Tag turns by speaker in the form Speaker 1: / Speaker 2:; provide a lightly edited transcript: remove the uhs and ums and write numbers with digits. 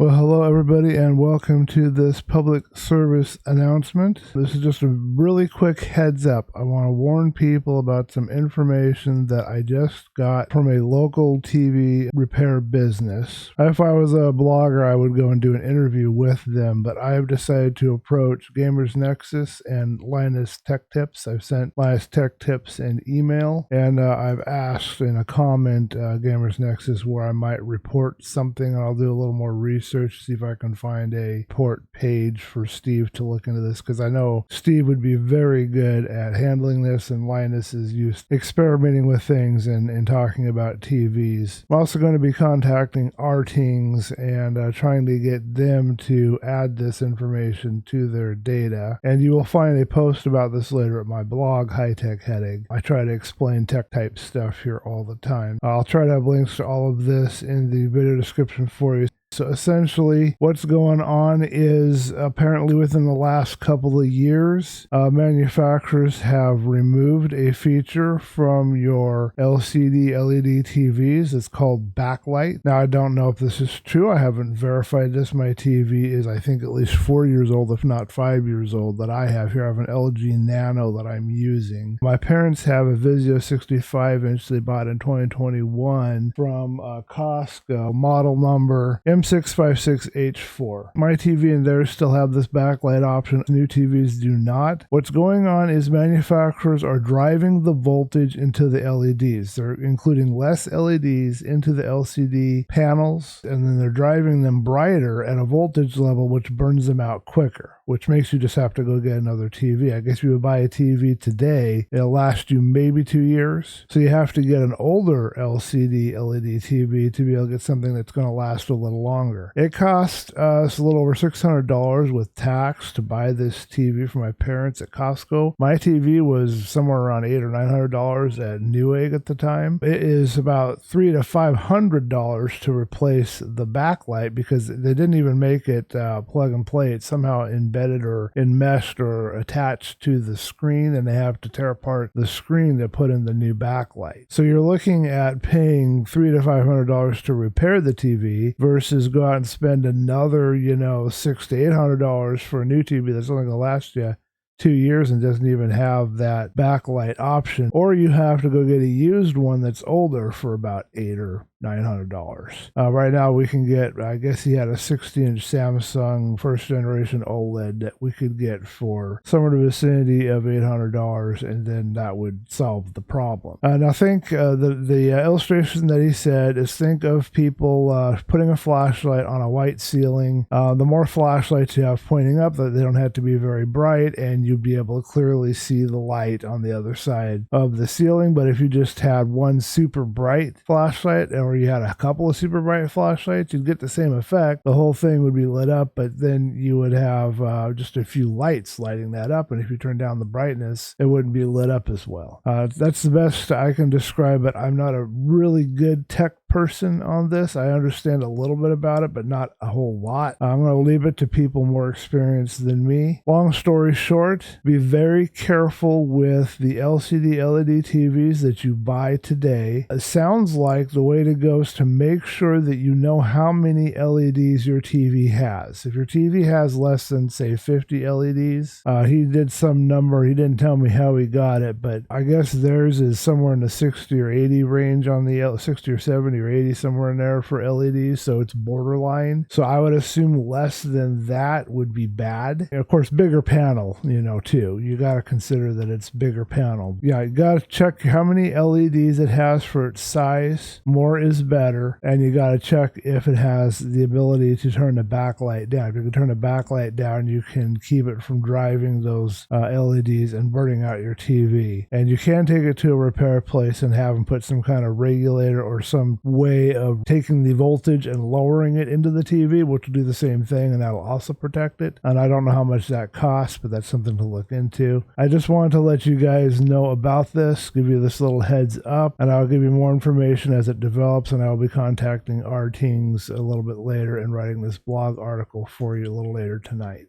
Speaker 1: Well, hello everybody and welcome to this public service announcement. This is just a really quick heads up. I want to warn people about some information that I just got from a local TV repair business. If I was a blogger, I would go and do an interview with them, but I have decided to approach Gamers Nexus and Linus Tech Tips. I've sent Linus Tech Tips an email, and I've asked in a comment Gamers Nexus where I might report something, and I'll do a little more research, see if I can find a report page for Steve to look into this, because I know Steve would be very good at handling this, and Linus is used to experimenting with things and talking about TVs. I'm also going to be contacting Artings and trying to get them to add this information to their data, and you will find a post about this later at my blog, High Tech Headache. I try to explain tech type stuff here all the time. I'll try to have links to all of this in the video description for you. So essentially, what's going on is apparently within the last couple of years, manufacturers have removed a feature from your LCD LED TVs. It's called backlight. Now, I don't know if this is true. I haven't verified this. My TV is, I think, at least 4 years old, if not 5 years old, that I have here. I have an LG Nano that I'm using. My parents have a Vizio 65-inch they bought in 2021 from CostCo, model number M656H4. My TV and theirs still have this backlight option. New TVs do not. What's going on is manufacturers are driving the voltage into the LEDs. They're including less LEDs into the LCD panels, and then they're driving them brighter at a voltage level which burns them out quicker, which makes you just have to go get another TV. I guess if you would buy a TV today, it'll last you maybe 2 years. So you have to get an older LCD LED TV to be able to get something that's going to last a little longer. It cost us a little over $600 with tax to buy this TV for my parents at Costco. My TV was somewhere around $800 or $900 at Newegg at the time. It is about $300 to $500 to replace the backlight because they didn't even make it plug and play. It's somehow embedded or enmeshed or attached to the screen, and they have to tear apart the screen to put in the new backlight. So you're looking at paying $300 to $500 to repair the TV versus go out and spend another, $600 to $800 for a new TV that's only going to last you 2 years and doesn't even have that backlight option. Or you have to go get a used one that's older for about $800 or $900. Right now we can get, I guess he had a 60-inch Samsung first generation OLED that we could get for somewhere in the vicinity of $800, and then that would solve the problem. Now think the illustration that he said is, think of people putting a flashlight on a white ceiling. The more flashlights you have pointing up, that they don't have to be very bright, and you'd be able to clearly see the light on the other side of the ceiling. But if you just had one super bright flashlight, or you had a couple of super bright flashlights, you'd get the same effect. The whole thing would be lit up, but then you would have just a few lights lighting that up, and if you turn down the brightness, it wouldn't be lit up as well. That's the best I can describe it. I'm not a really good tech person on this. I understand a little bit about it, but not a whole lot. I'm going to leave it to people more experienced than me. Long story short, be very careful with the LCD LED TVs that you buy today. It sounds like the way to go is to make sure that you know how many LEDs your TV has. If your TV has less than, say, 50 LEDs, he did some number, he didn't tell me how he got it, but I guess theirs is somewhere in the 60 or 80 range on the 60 or 70 or 80, somewhere in there for LEDs, so it's borderline. So I would assume less than that would be bad. And of course, bigger panel, too. You got to consider that it's bigger panel. Yeah, you got to check how many LEDs it has for its size. More is better, and you got to check if it has the ability to turn the backlight down. If you can turn the backlight down, you can keep it from driving those LEDs and burning out your TV. And you can take it to a repair place and have them put some kind of regulator or some way of taking the voltage and lowering it into the TV, which will do the same thing, and that'll also protect it. And I don't know how much that costs, but that's something to look into. I just wanted to let you guys know about this, give you this little heads up, and I'll give you more information as it develops, and I'll be contacting Artings a little bit later and writing this blog article for you a little later tonight.